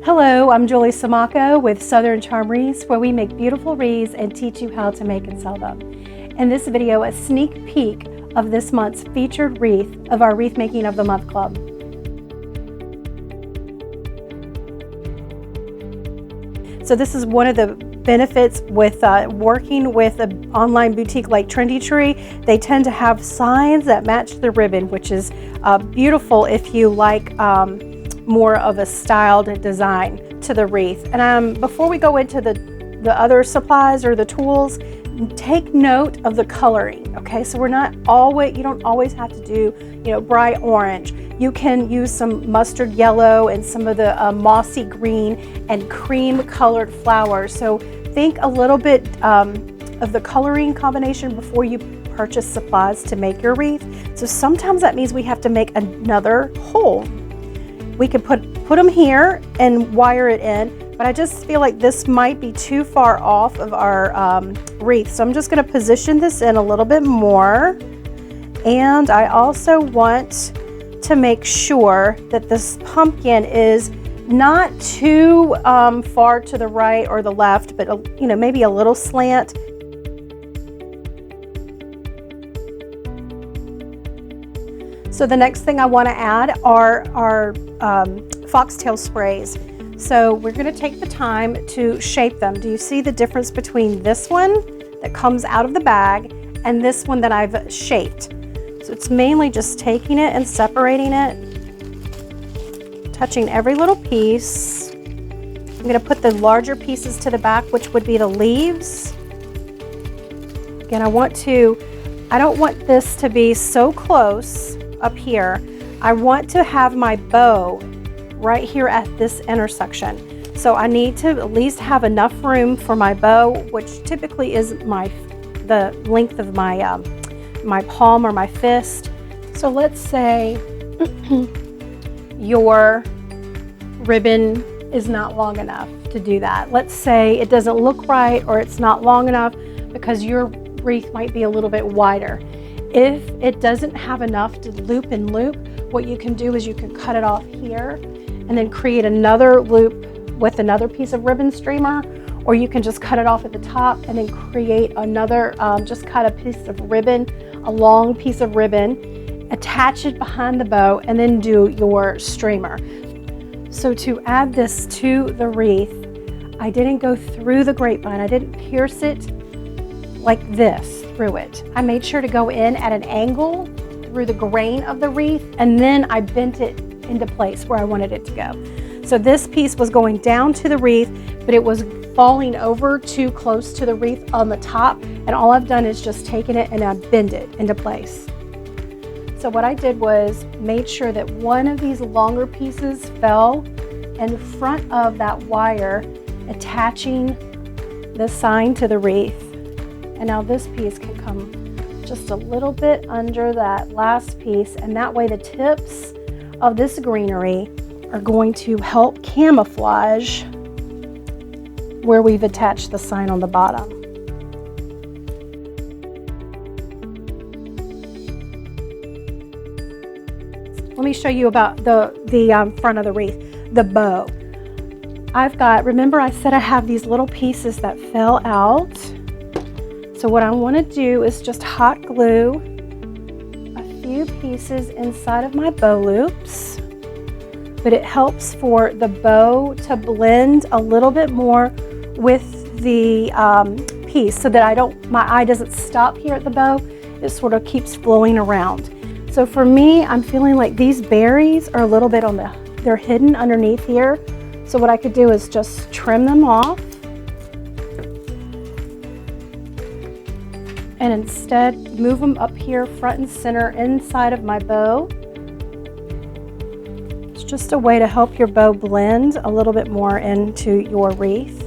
Hello, I'm Julie Samaco with Southern Charm Wreaths, where we make beautiful wreaths and teach you how to make and sell them. In this video, a sneak peek of this month's featured wreath of our Wreath Making of the Month Club. So this is one of the benefits with working with an online boutique like Trendy Tree. They tend to have signs that match the ribbon, which is beautiful if you like more of a styled design to the wreath. And before we go into the other supplies or the tools, take note of the coloring. Okay, so you don't always have to do bright orange. You can use some mustard yellow and some of the mossy green and cream colored flowers. So think a little bit of the coloring combination before you purchase supplies to make your wreath. So sometimes that means we have to make another hole. We could put them here and wire it in, but I just feel like this might be too far off of our wreath. So I'm just going to position this in a little bit more. And I also want to make sure that this pumpkin is not too far to the right or the left, but maybe a little slant. So the next thing I want to add are our foxtail sprays. So we're going to take the time to shape them. Do you see the difference between this one that comes out of the bag and this one that I've shaped? So it's mainly just taking it and separating it, touching every little piece. I'm going to put the larger pieces to the back, which would be the leaves. Again, I don't want this to be so close up here. I want to have my bow right here at this intersection. So I need to at least have enough room for my bow, which typically is the length of my palm or my fist. So let's say your ribbon is not long enough to do that. Let's say it doesn't look right or it's not long enough because your wreath might be a little bit wider. If it doesn't have enough to loop and loop, what you can do is you can cut it off here and then create another loop with another piece of ribbon streamer, or you can just cut it off at the top and then create another, just cut a piece of ribbon, a long piece of ribbon, attach it behind the bow, and then do your streamer. So to add this to the wreath, I didn't go through the grapevine. I didn't pierce it like this through it. I made sure to go in at an angle through the grain of the wreath, and then I bent it into place where I wanted it to go. So this piece was going down to the wreath, but it was falling over too close to the wreath on the top, and all I've done is just taken it and I bend it into place. So what I did was made sure that one of these longer pieces fell in front of that wire, attaching the sign to the wreath. And now this piece can come just a little bit under that last piece, and that way the tips of this greenery are going to help camouflage where we've attached the sign on the bottom. Let me show you about the front of the wreath, the bow. Remember I said I have these little pieces that fell out. So what I want to do is just hot glue a few pieces inside of my bow loops, but it helps for the bow to blend a little bit more with the piece so that my eye doesn't stop here at the bow. It sort of keeps flowing around. So for me, I'm feeling like these berries are a little bit they're hidden underneath here. So what I could do is just trim them off and instead move them up here front and center inside of my bow. It's just a way to help your bow blend a little bit more into your wreath.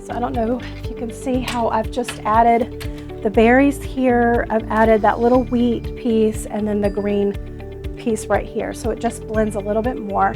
So I don't know if you can see how I've just added the berries here. I've added that little wheat piece and then the green piece right here. So it just blends a little bit more.